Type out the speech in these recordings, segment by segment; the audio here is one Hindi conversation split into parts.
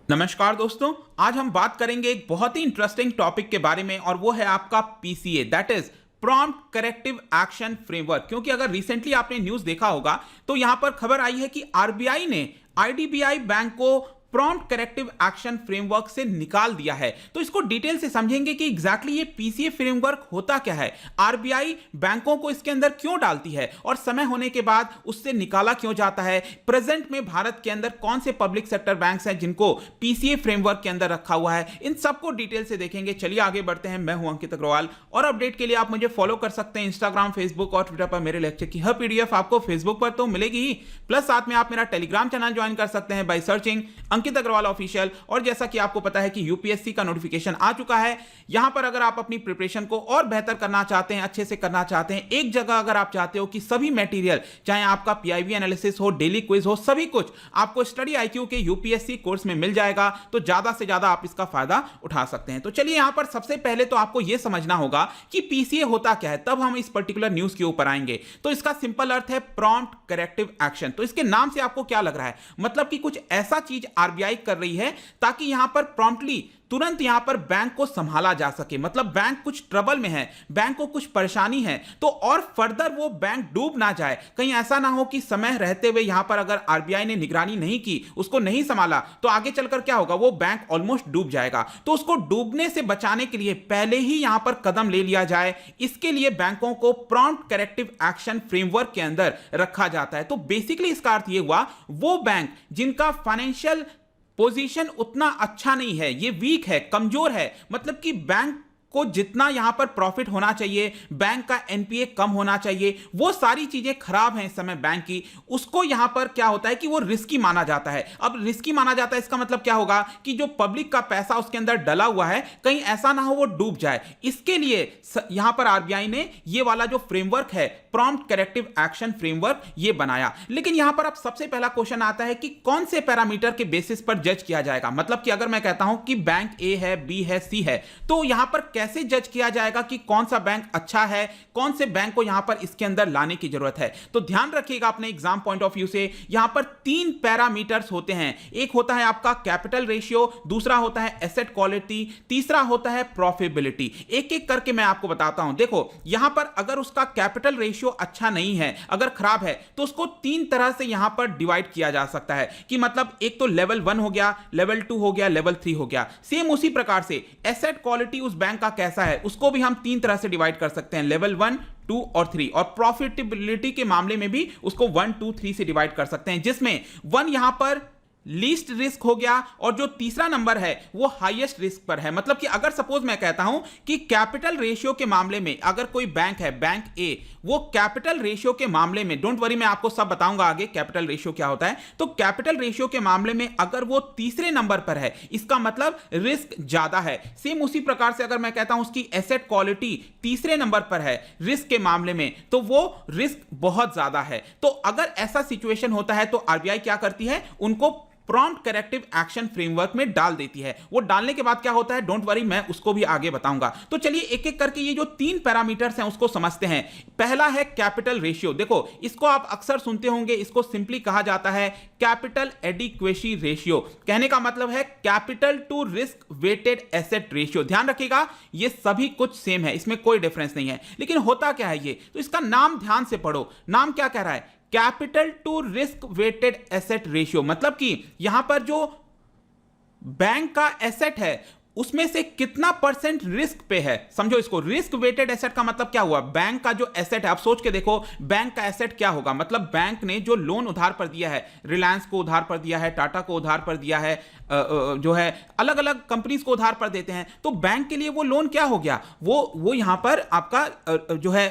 नमस्कार दोस्तों, आज हम बात करेंगे एक बहुत ही इंटरेस्टिंग टॉपिक के बारे में और वो है आपका PCA, that is prompt corrective action framework. क्योंकि अगर रिसेंटली आपने न्यूज़ देखा होगा तो यहां पर खबर आई है कि आरबीआई ने आईडीबीआई बैंक को प्रॉम्प्ट करेक्टिव एक्शन फ्रेमवर्क से निकाल दिया है। तो इसको डिटेल से समझेंगे कि एग्जैक्टली ये पीसीए फ्रेमवर्क होता क्या है, आरबीआई बैंकों को इसके अंदर क्यों डालती है और समय होने के बाद उससे निकाला क्यों जाता है। प्रेजेंट में भारत के अंदर कौन से पब्लिक सेक्टर बैंक्स हैं जिनको पीसीए फ्रेमवर्क के अंदर रखा हुआ है, इन सबको डिटेल से देखेंगे। चलिए आगे बढ़ते हैं। मैं हूं अंकित अग्रवाल और अपडेट के लिए आप मुझे फॉलो कर सकते हैं इंस्टाग्राम, फेसबुक और ट्विटर पर। मेरे लेक्चर की हर पीडीएफ आपको फेसबुक पर तो मिलेगी ही, प्लस साथ में आप मेरा टेलीग्राम चैनल ज्वाइन कर सकते हैं by searching Ankit Agarwal official. और जैसा कि आपको पता है कि यूपीएससी का नोटिफिकेशन आ चुका है। यहां पर अगर आप अपनी प्रिपरेशन को और बेहतर करना चाहते हैं, अच्छे से करना चाहते हैं, एक जगह अगर आप चाहते हो कि सभी मटेरियल, चाहे आपका पीआईबी एनालिसिस हो, डेली क्विज हो, सभी कुछ आपको स्टडी आईक्यू के यूपीएससी कोर्स में मिल जाएगा, तो ज्यादा से ज्यादा आप इसका फायदा उठा सकते हैं। तो चलिए यहां पर सबसे पहले तो आपको यह समझना होगा कि पीसीए होता क्या है, तब हम इस पर्टिकुलर न्यूज के ऊपर आएंगे। तो इसका सिंपल अर्थ है प्रॉम्प्ट करेक्टिव एक्शन। तो इसके नाम से आपको क्या लग रहा है, मतलब कि कुछ ऐसा चीज आरबीआई कर रही है ताकि यहां पर प्रॉम्प्टली तुरंत यहां पर बैंक को संभाला जा सके। मतलब बैंक कुछ ट्रबल में है, बैंक को कुछ परेशानी है, तो और फर्दर वो बैंक डूब ना जाए। कहीं ऐसा ना हो कि समय रहते हुए यहां पर अगर आरबीआई ने निगरानी नहीं की, उसको नहीं संभाला, तो आगे चलकर क्या होगा, वो बैंक ऑलमोस्ट डूब जाएगा। तो उसको डूबने से बचाने के लिए पहले ही यहां पर कदम ले लिया जाए, इसके लिए बैंकों को प्रॉम्प्ट करेक्टिव एक्शन फ्रेमवर्क के अंदर रखा जाता है। तो बेसिकली इसका अर्थ यह हुआ, वो बैंक जिनका फाइनेंशियल पोजीशन उतना अच्छा नहीं है, ये वीक है, कमजोर है, मतलब कि बैंक को जितना यहां पर प्रॉफिट होना चाहिए, बैंक का एनपीए कम होना चाहिए, वो सारी चीजें खराब हैं इस समय बैंक की, उसको यहां पर क्या होता है कि वो रिस्की माना जाता है। अब रिस्की माना जाता है, इसका मतलब क्या होगा कि जो पब्लिक का पैसा उसके अंदर डला हुआ है, कहीं ऐसा ना हो वो डूब जाए। इसके लिए यहां पर आरबीआई ने ये वाला जो फ्रेमवर्क है, प्रॉम्प्ट करेक्टिव एक्शन फ्रेमवर्क, ये बनाया। लेकिन यहां पर अब सबसे पहला क्वेश्चन आता है कि कौन से पैरामीटर के बेसिस पर जज किया जाएगा। मतलब कि अगर मैं कहता हूं कि बैंक ए है, बी है, सी है, तो यहां पर कैसे जज किया जाएगा कि कौन सा बैंक अच्छा है, कौन से बैंक को यहां पर इसके अंदर लाने की जरूरत है। तो ध्यान रखिएगा अपने एग्जाम पॉइंट ऑफ व्यू से, यहां पर 3 पैरामीटर्स होते हैं। एक होता है आपका कैपिटल रेशियो, दूसरा होता है एसेट क्वालिटी, तीसरा होता है प्रॉफिटेबिलिटी। एक एक करके मैं आपको बताता हूं। देखो यहां पर अगर उसका कैपिटल रेशियो अच्छा नहीं है, अगर खराब है, तो उसको 3 तरह से यहां पर डिवाइड किया जा सकता है कि मतलब एक तो लेवल 1 हो गया, लेवल 2 हो गया, लेवल 3 हो गया। सेम उसी प्रकार से एसेट क्वालिटी उस बैंक का कैसा है, उसको भी हम 3 तरह से डिवाइड कर सकते हैं, लेवल 1, 2 और 3। और प्रॉफिटेबिलिटी के मामले में भी उसको 1, 2, 3 से डिवाइड कर सकते हैं, जिसमें 1 यहां पर लीस्ट रिस्क हो गया और जो तीसरा नंबर है वो हाईएस्ट रिस्क पर है। मतलब कि अगर सपोज मैं कहता हूं कि कैपिटल रेशियो के मामले में अगर कोई बैंक है, बैंक ए, वो कैपिटल रेशियो के मामले में, डोंट वरी मैं आपको सब बताऊंगा आगे कैपिटल रेशियो क्या होता है, तो कैपिटल रेशियो के मामले में अगर वो तीसरे नंबर पर है, इसका मतलब रिस्क ज्यादा है। सेम उसी प्रकार से अगर मैं कहता हूं उसकी एसेट क्वालिटी तीसरे नंबर पर है रिस्क के मामले में, तो वो रिस्क बहुत ज्यादा है। तो अगर ऐसा सिचुएशन होता है तो आरबीआई क्या करती है, उनको प्रॉम्प्ट करेक्टिव एक्शन फ्रेमवर्क में डाल देती है। वो डालने के बाद क्या होता है, डोंट वरी मैं उसको भी आगे बताऊंगा। तो चलिए एक एक करके ये जो 3 पैरामीटर्स हैं उसको समझते हैं। पहला है कैपिटल रेशियो। देखो इसको आप अक्सर सुनते होंगे, इसको सिंपली कहा जाता है कैपिटल एडिक्वेसी रेशियो। कहने का मतलब है capital to risk weighted asset ratio. ध्यान रखिएगा ये सभी कुछ सेम है, इसमें कोई डिफरेंस नहीं है। लेकिन होता क्या है ये, तो इसका नाम ध्यान से पढ़ो। नाम क्या कह रहा है, capital to risk weighted asset ratio. मतलब कि यहां पर जो बैंक का एसेट है उसमें से कितना परसेंट रिस्क पे है। समझो इसको, रिस्क वेटेड एसेट का मतलब क्या हुआ, बैंक का जो एसेट है, आप सोच के देखो बैंक का एसेट क्या होगा। मतलब बैंक ने जो लोन उधार पर दिया है, रिलायंस को उधार पर दिया है, टाटा को उधार पर दिया है, जो है अलग अलग कंपनीज को उधार पर देते हैं, तो बैंक के लिए वो लोन क्या हो गया, वो यहां पर आपका जो है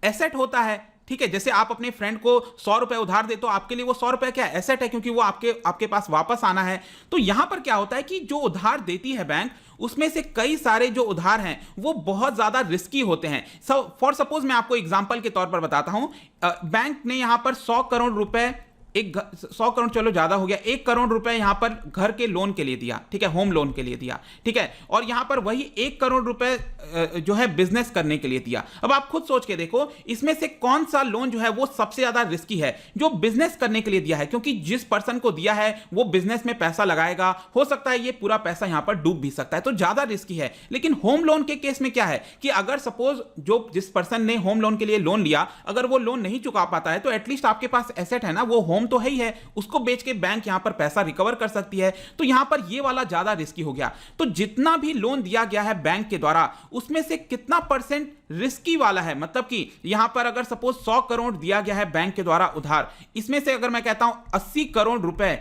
एसेट होता है। ठीक है, जैसे आप अपने फ्रेंड को 100 रुपए उधार दे, तो आपके लिए वो 100 रुपए क्या एसेट है, क्योंकि वो आपके पास वापस आना है। तो यहां पर क्या होता है कि जो उधार देती है बैंक, उसमें से कई सारे जो उधार हैं वो बहुत ज्यादा रिस्की होते हैं। फॉर सपोज मैं आपको एग्जांपल के तौर पर बताता हूं, बैंक ने यहां पर 100 करोड़ रुपए 100 करोड़ चलो ज्यादा हो गया, 1 करोड़ रुपए यहां पर घर के लोन के लिए दिया, ठीक है, होम लोन के लिए दिया, ठीक है, और यहां पर वही 1 करोड़ रुपए जो है बिजनेस करने के लिए दिया। अब आप खुद सोच के देखो इसमें से कौन सा लोन जो है वो सबसे ज्यादा रिस्की है? जो बिजनेस करने के लिए दिया है, क्योंकि जिस पर्सन को दिया है वो बिजनेस में पैसा लगाएगा, हो सकता है ये पूरा पैसा यहां पर डूब भी सकता है, तो ज्यादा रिस्की है। लेकिन होम लोन के केस में क्या है कि अगर सपोज जो जिस पर्सन ने होम लोन के लिए लोन लिया, अगर वो लोन नहीं चुका पाता है तो एटलीस्ट आपके पास एसेट है ना, वो होम तो है ही है, उसको बेच के बैंक यहां पर पैसा रिकवर कर सकती है। तो यहां पर ये वाला ज्यादा रिस्की हो गया। तो जितना भी लोन दिया गया है बैंक के द्वारा उसमें से कितना परसेंट रिस्की वाला है? मतलब कि यहां पर अगर सपोज 100 करोड़ दिया गया है बैंक के द्वारा उधार, इसमें से अगर मैं कहता हूं 80 करोड़ रुपए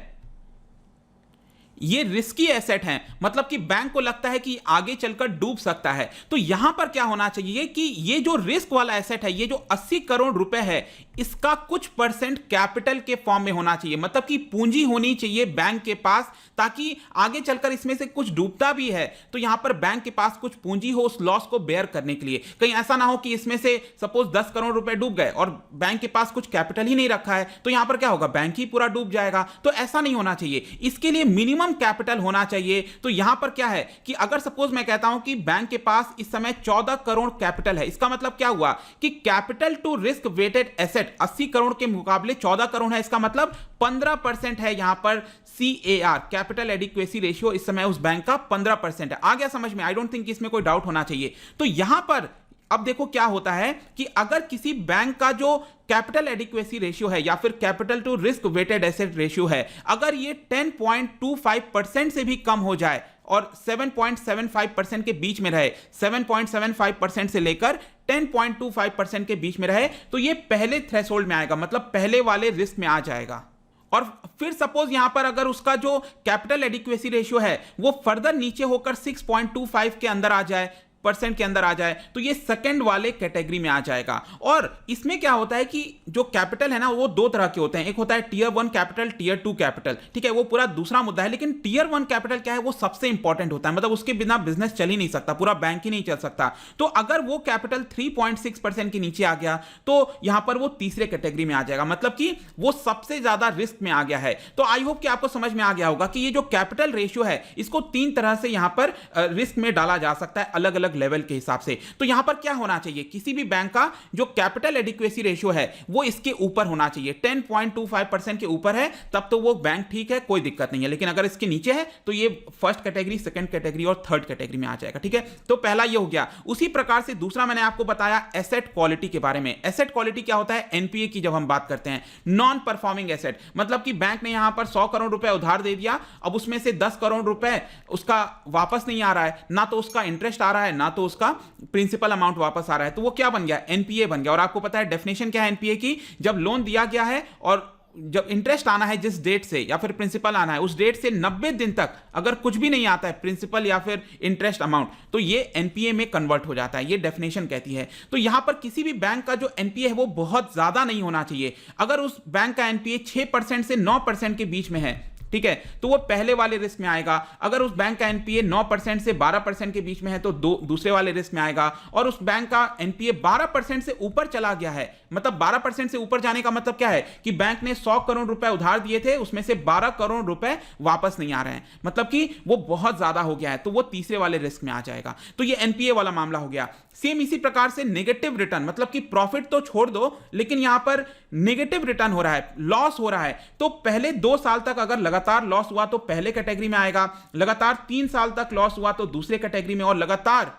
ये रिस्की एसेट हैं, मतलब कि बैंक को लगता है कि आगे चलकर डूब सकता है, तो यहां पर क्या होना चाहिए कि ये जो रिस्क वाला एसेट है, ये जो 80 करोड़ रुपए है, इसका कुछ परसेंट कैपिटल के फॉर्म में होना चाहिए, मतलब कि पूंजी होनी चाहिए बैंक के पास, ताकि आगे चलकर इसमें से कुछ डूबता भी है तो यहां पर बैंक के पास कुछ पूंजी हो उस लॉस को बेयर करने के लिए। कहीं ऐसा ना हो कि इसमें से सपोज 10 करोड़ रुपए डूब गए और बैंक के पास कुछ कैपिटल ही नहीं रखा है, तो यहां पर क्या होगा, बैंक ही पूरा डूब जाएगा। तो ऐसा नहीं होना चाहिए, इसके लिए मिनिमम कैपिटल होना चाहिए। तो यहां पर क्या है कि अगर सपोज मैं कहता हूं कि बैंक के पास इस समय 14 करोड़ कैपिटल है, इसका मतलब क्या हुआ कि capital to risk weighted asset 80 crore के मुकाबले 14 करोड़ है, इसका मतलब 15% है यहां पर CAR, कैपिटल एडिक्वेसी रेशियो, इस समय उस बैंक का 15% है। आ गया समझ में? आई डोंट थिंक इसमें कोई डाउट होना चाहिए। तो यहां पर अब देखो क्या होता है कि अगर किसी बैंक का जो कैपिटल एडिक्वेसी रेशियो है या फिर capital to risk weighted asset ratio है, अगर ये 10.25% से भी कम हो जाए और 7.75% के बीच में रहे, 7.75% से लेकर 10.25% के बीच में रहे, तो ये पहले थ्रेशोल्ड में आएगा, मतलब पहले वाले रिस्क में आ जाएगा। और फिर सपोज यहां पर अगर उसका जो कैपिटल एडिक्वेसी रेशियो है वो फर्दर नीचे होकर 6.25 के अंदर आ जाए, परसेंट के अंदर आ जाए, तो ये सेकंड वाले कैटेगरी में आ जाएगा। और इसमें क्या होता है कि जो कैपिटल है ना वो दो तरह के होते हैं, एक होता है टियर 1 कैपिटल, टियर 2 कैपिटल, ठीक है, वो पूरा दूसरा मुद्दा है। लेकिन टियर 1 कैपिटल क्या है, वो सबसे इंपॉर्टेंट होता है, मतलब उसके बिना बिजनेस चल ही नहीं सकता, पूरा बैंक ही नहीं चल सकता। तो अगर वो कैपिटल 3.6% के नीचे आ गया तो यहां पर वो तीसरे कैटेगरी में आ जाएगा, मतलब कि वो सबसे ज्यादा रिस्क में आ गया है। तो आई होप कि आपको समझ में आ गया होगा कि ये जो कैपिटल रेशियो है इसको 3 तरह से यहां पर रिस्क में डाला जा सकता है, अलग अलग लेवल के हिसाब से। तो यहां पर क्या होना चाहिए, किसी भी बैंक का जो कैपिटल एडिक्वेसी रेशियो है वो इसके ऊपर होना चाहिए, 10.25% के ऊपर है तब तो वो बैंक ठीक है, कोई दिक्कत नहीं है। लेकिन अगर इसके नीचे है तो ये फर्स्ट कैटेगरी, सेकंड कैटेगरी और थर्ड कैटेगरी में आ जाएगा, ठीक है। तो पहला ये हो गया। उसी प्रकार से दूसरा मैंने आपको बताया एसेट क्वालिटी के बारे में। एसेट क्वालिटी क्या होता है, एनपीए की जब हम बात करते हैं, नॉन परफॉर्मिंग एसेट, मतलब कि बैंक ने यहां पर 100 करोड़ रुपए उधार दे दिया, अब उसमें से 10 करोड़ रुपए उसका वापस नहीं आ रहा है, ना तो उसका इंटरेस्ट आ रहा है ना तो उसका प्रिंसिपल अमाउंट वापस आ रहा है, तो वो क्या बन गया, एनपीए बन गया। और आपको पता है डेफिनेशन क्या है एनपीए की, जब लोन दिया गया है और जब इंटरेस्ट आना है जिस डेट से या फिर प्रिंसिपल आना है उस डेट से 90 दिन तक अगर कुछ भी नहीं आता है, प्रिंसिपल या फिर इंटरेस्ट अमाउंट, तो ये एनपीए में कन्वर्ट हो जाता है, ये डेफिनेशन कहती है। तो यहां पर किसी भी बैंक का जो एनपीए है वो बहुत ज्यादा नहीं होना चाहिए। अगर उस बैंक का एनपीए 6% से 9% के बीच में है, ठीक है, तो वो पहले वाले रिस्क में आएगा। अगर उस बैंक का एनपीए 9% से 12% के बीच में है तो दूसरे वाले रिस्क में आएगा। और उस बैंक का एनपीए 12% से ऊपर चला गया है, मतलब 12% से ऊपर जाने का मतलब क्या है कि बैंक ने 100 करोड़ रुपए उधार दिए थे, उसमें से 12 करोड़ रुपए वापस नहीं आ रहे हैं, मतलब कि वो बहुत ज्यादा हो गया है, तो वो तीसरे वाले रिस्क में आ जाएगा। तो ये एनपीए वाला मामला हो गया। सेम इसी प्रकार से नेगेटिव रिटर्न, मतलब कि प्रॉफिट तो छोड़ दो लेकिन यहां पर नेगेटिव रिटर्न हो रहा है, लॉस हो रहा है, तो पहले 2 साल तक अगर लगातार लॉस हुआ तो पहले कैटेगरी में आएगा, लगातार 3 साल तक लॉस हुआ तो दूसरे कैटेगरी में, और लगातार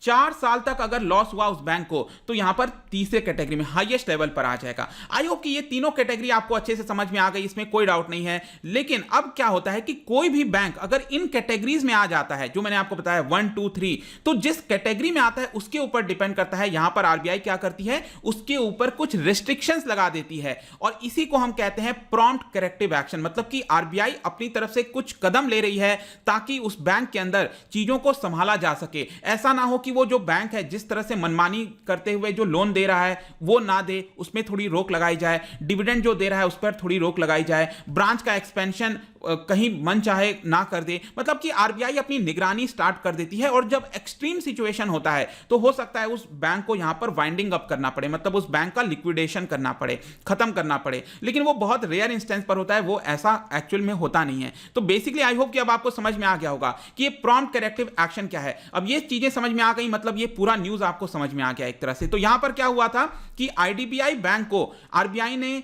4 साल तक अगर लॉस हुआ उस बैंक को तो यहां पर तीसरे कैटेगरी में, हाईएस्ट लेवल पर आ जाएगा। आई होप कि ये तीनों कैटेगरी आपको अच्छे से समझ में आ गई, इसमें कोई डाउट नहीं है। लेकिन अब क्या होता है कि कोई भी बैंक अगर इन कैटेगरीज में आ जाता है जो मैंने आपको बताया 1 2 3, तो जिस कैटेगरी में आता है उसके ऊपर डिपेंड करता है। यहां पर आरबीआई क्या करती है, उसके ऊपर कुछ रिस्ट्रिक्शंस लगा देती है, और इसी को हम कहते हैं प्रॉम्प्ट करेक्टिव एक्शन, मतलब कि आरबीआई अपनी तरफ से कुछ कदम ले रही है ताकि उस बैंक के अंदर चीजों को संभाला जा सके। ऐसा ना हो कि वो जो बैंक है जिस तरह से मनमानी करते हुए जो लोन दे रहा है वो ना दे, उसमें थोड़ी रोक लगाई जाए, डिविडेंड जो दे रहा है उस पर थोड़ी रोक लगाई जाए, ब्रांच का एक्सपेंशन कहीं मन चाहे ना कर दे, मतलब कि आरबीआई अपनी निगरानी स्टार्ट कर देती है। और जब एक्सट्रीम सिचुएशन होता है तो हो सकता है उस बैंक को यहां पर वाइंडिंग अप करना पड़े, मतलब उस बैंक का लिक्विडेशन करना पड़े, खत्म करना पड़े, लेकिन वो बहुत रेयर इंस्टेंस पर होता है, वो ऐसा एक्चुअल में होता नहीं है। तो बेसिकली आई होप कि अब आपको समझ में आ गया होगा कि ये प्रॉम्प्ट करेक्टिव एक्शन क्या है। अब ये चीजें समझ में आ गई, मतलब ये पूरा न्यूज आपको समझ में आ गया एक तरह से। तो यहां पर क्या हुआ था कि आईडीबीआई बैंक को आरबीआई ने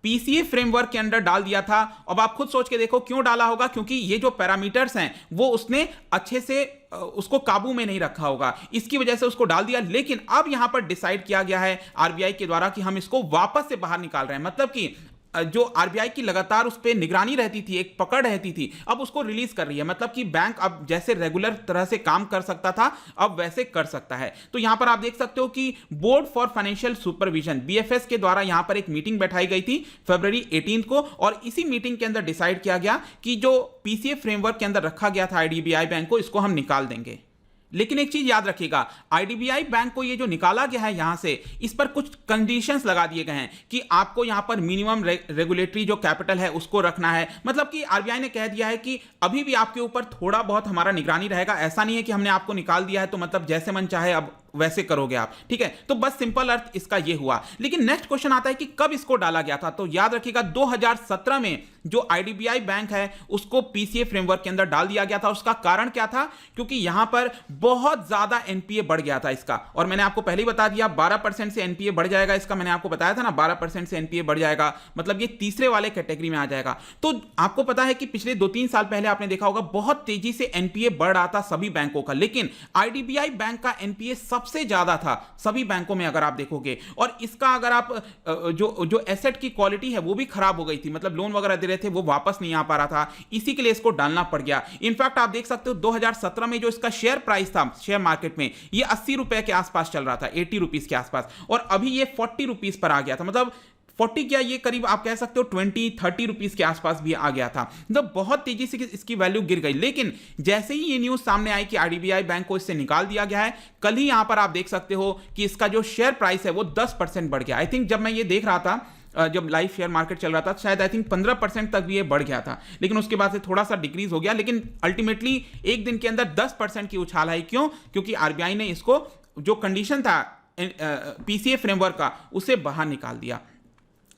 पीसीए फ्रेमवर्क के अंदर डाल दिया था। अब आप खुद सोच के देखो क्यों डाला होगा, क्योंकि ये जो पैरामीटर्स हैं वो उसने अच्छे से उसको काबू में नहीं रखा होगा, इसकी वजह से उसको डाल दिया। लेकिन अब यहां पर डिसाइड किया गया है आरबीआई के द्वारा कि हम इसको वापस से बाहर निकाल रहे हैं, मतलब कि जो आरबीआई की लगातार उस पर निगरानी रहती थी, एक पकड़ रहती थी, अब उसको रिलीज कर रही है। मतलब कि बैंक अब जैसे रेगुलर तरह से काम कर सकता था अब वैसे कर सकता है। तो यहां पर आप देख सकते हो कि board for financial supervision BFS के द्वारा यहां पर एक मीटिंग बैठाई गई थी फरवरी 18 को, और इसी मीटिंग के अंदर डिसाइड किया गया कि जो पीसीए फ्रेमवर्क के अंदर रखा गया था आईडीबीआई बैंक को, इसको हम निकाल देंगे। लेकिन एक चीज याद रखिएगा, आईडीबीआई बैंक को ये जो निकाला गया है यहां से, इस पर कुछ कंडीशंस लगा दिए गए हैं कि आपको यहां पर मिनिमम रेगुलेटरी जो कैपिटल है उसको रखना है। मतलब कि आरबीआई ने कह दिया है कि अभी भी आपके ऊपर थोड़ा बहुत हमारा निगरानी रहेगा, ऐसा नहीं है कि हमने आपको निकाल दिया है तो मतलब जैसे मन चाहे अब वैसे करोगे आप, ठीक है। तो बस सिंपल अर्थ इसका ये हुआ। लेकिन नेक्स्ट क्वेश्चन आता है कि कब इसको डाला गया था। तो याद रखिएगा 2017 में जो आईडीबीआई बैंक है उसको पीसीए फ्रेमवर्क के अंदर डाल दिया गया था। उसका कारण क्या था, क्योंकि यहां पर बहुत ज्यादा एनपीए बढ़ गया था इसका, और मैंने आपको पहले ही बता दिया 12% से एनपीए बढ़ जाएगा इसका, मैंने आपको बताया था ना 12% से एनपीए बढ़ जाएगा, मतलब ये तीसरे वाले कैटेगरी में आ जाएगा। तो आपको पता है कि पिछले 2-3 साल पहले आपने देखा होगा बहुत तेजी से एनपीए बढ़ रहा था सभी बैंकों का, लेकिन आईडीबीआई बैंक का एनपीए सबसे ज्यादा था सभी बैंकों में अगर आप देखोगे। और इसका अगर आप जो एसेट की क्वालिटी है वो भी खराब हो गई थी, मतलब लोन वगैरह दे रहे थे वो वापस नहीं आ पा रहा था, इसी के लिए इसको डालना पड़ गया। इनफैक्ट आप देख सकते हो 2017 में जो इसका शेयर प्राइस था शेयर मार्केट में, ये 80 रुपए के आसपास चल रहा था, 80 रुपीज के आसपास, और अभी ये 40 रुपीज पर आ गया था। मतलब 40 क्या, ये करीब आप कह सकते हो 20-30 रुपीज के आसपास भी आ गया था। मतलब बहुत तेजी से इसकी वैल्यू गिर गई। लेकिन जैसे ही ये न्यूज सामने आई कि आईडीबीआई बैंक को इससे निकाल दिया गया है, कल ही यहां पर आप देख सकते हो कि इसका जो शेयर प्राइस है वो 10% बढ़ गया। आई थिंक जब मैं ये देख रहा था, जब लाइव शेयर मार्केट चल रहा था, शायद आई थिंक 15% तक भी ये बढ़ गया था, लेकिन उसके बाद से थोड़ा सा डिक्रीज हो गया। लेकिन अल्टीमेटली एक दिन के अंदर 10% की उछाल आई। क्यों? क्योंकि आरबीआई ने इसको जो कंडीशन था पीसीए फ्रेमवर्क का उसे बाहर निकाल दिया।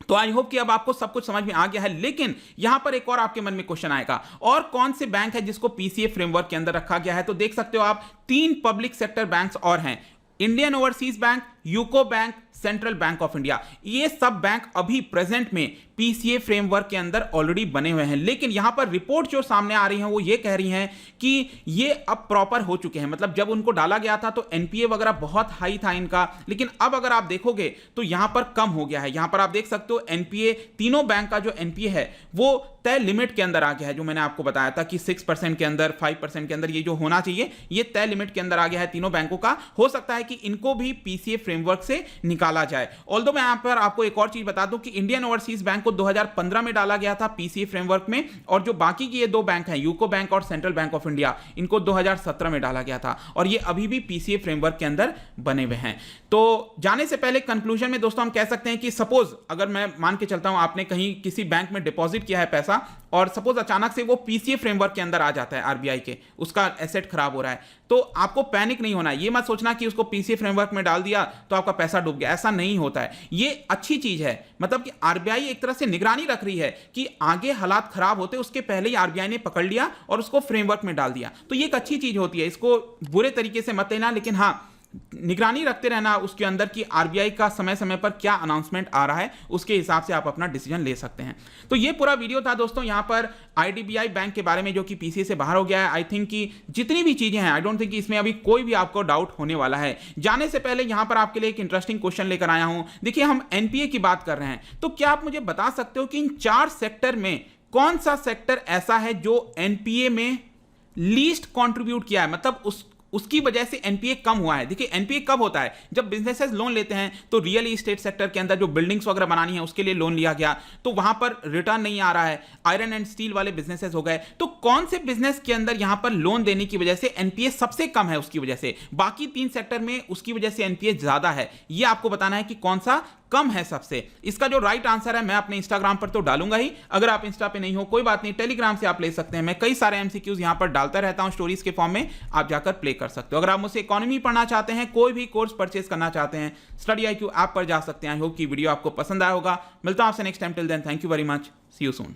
तो आई होप कि अब आपको सब कुछ समझ में आ गया है। लेकिन यहां पर एक और आपके मन में क्वेश्चन आएगा, और कौन से बैंक है जिसको पीसीए फ्रेमवर्क के अंदर रखा गया है। तो देख सकते हो आप 3 पब्लिक सेक्टर बैंक्स और हैं, Indian overseas bank, UCO bank, central bank of India. ये सब बैंक अभी प्रेजेंट में पीसीए फ्रेमवर्क के अंदर ऑलरेडी बने हुए हैं। लेकिन यहां पर रिपोर्ट जो सामने आ रही हैं वो ये कह रही हैं कि ये अब प्रॉपर हो चुके हैं। मतलब जब उनको डाला गया था तो एनपीए वगैरह बहुत हाई था इनका, लेकिन अब अगर आप देखोगे तो यहां पर कम हो गया है। यहां पर आप देख सकते हो एनपीए, तीनों बैंक का जो एनपीए है वो तय लिमिट के अंदर आ गया है, जो मैंने आपको बताया था कि 6% के अंदर, 5% के अंदर ये जो होना चाहिए ये तय लिमिट के अंदर आ गया है तीनों बैंकों का। हो सकता है कि इनको भी पीसीए फ्रेमवर्क से निकाला जाए। ऑल्दो मैं यहां पर आपको एक और चीज बता दूं कि इंडियन ओवरसीज बैंक को 2015 में डाला गया था पीसीए फ्रेमवर्क में, और जो बाकी की ये 2 बैंक हैं, यूको बैंक और सेंट्रल बैंक ऑफ इंडिया, इनको 2017 में डाला गया था, और ये अभी भी पीसीए फ्रेमवर्क के अंदर बने हुए हैं। तो जाने से पहले कंक्लूजन में दोस्तों हम कह सकते हैं कि सपोज अगर मैं मान के चलता हूं आपने कहीं किसी बैंक में डिपॉजिट किया है पैसा, और सपोज अचानक से वो पीसीए फ्रेमवर्क के अंदर आ जाता है आरबीआई के, उसका एसेट खराब हो रहा है, तो आपको पैनिक नहीं होना है। ये मत सोचना कि उसको पीसीए फ्रेमवर्क में डाल दिया तो आपका पैसा डूब गया, ऐसा नहीं होता है। ये अच्छी चीज है, मतलब कि आरबीआई एक तरह से निगरानी रख रही है कि आगे हालात खराब होते उसके पहले ही आरबीआई ने पकड़ लिया और उसको फ्रेमवर्क में डाल दिया। तो ये एक अच्छी चीज होती है, इसको बुरे तरीके से मत लेना, लेकिन हाँ निगरानी रखते रहना उसके अंदर कि आरबीआई का समय समय पर क्या अनाउंसमेंट आ रहा है, उसके हिसाब से आप अपना डिसीजन ले सकते हैं। तो ये पूरा वीडियो था दोस्तों यहां पर आईडीबीआई बैंक के बारे में जो कि पीसीए से बाहर हो गया है। आई थिंक कि जितनी भी चीजें हैं, आई डोंट थिंक कि इसमें अभी कोई भी आपको डाउट होने वाला है। जाने से पहले यहां पर आपके लिए एक इंटरेस्टिंग क्वेश्चन लेकर आया हूं। देखिए हम एनपीए की बात कर रहे हैं, तो क्या आप मुझे बता सकते हो कि इन 4 सेक्टर में कौन सा सेक्टर ऐसा है जो एनपीए में लीस्ट कॉन्ट्रीब्यूट किया है, मतलब उसकी वजह से एनपीए कम हुआ है। देखिए एनपीए कब होता है, जब बिजनेसेस लोन लेते हैं, तो रियल एस्टेट सेक्टर के अंदर जो बिल्डिंग्स वगैरह बनानी है उसके लिए लोन लिया गया, तो वहां पर रिटर्न नहीं आ रहा है, आयरन एंड स्टील वाले बिजनेसेस हो गए, तो कौन से बिजनेस के अंदर यहां पर लोन देने की वजह से एनपीए सबसे कम है, उसकी वजह से बाकी 3 सेक्टर में उसकी वजह से एनपीए ज्यादा है। यह आपको बताना है कि कौन सा कम है सबसे? इसका जो राइट आंसर है मैं अपने इंस्टाग्राम पर तो डालूंगा ही, अगर आप इंस्टा पे नहीं हो कोई बात नहीं, टेलीग्राम से आप ले सकते हैं। मैं कई सारे एमसीक्यूज यहां पर डालता रहता हूं स्टोरीज के फॉर्म में, आप जाकर प्ले कर सकते हो। अगर आप मुझसे इकोनॉमी पढ़ना चाहते हैं, कोई भी कोर्स परचेज करना चाहते हैं, स्टडी IQ ऐप पर जा सकते हैं। आई होप कि वीडियो आपको पसंद आया होगा। मिलता हूं आपसे next time, till then thank you very much, see you soon.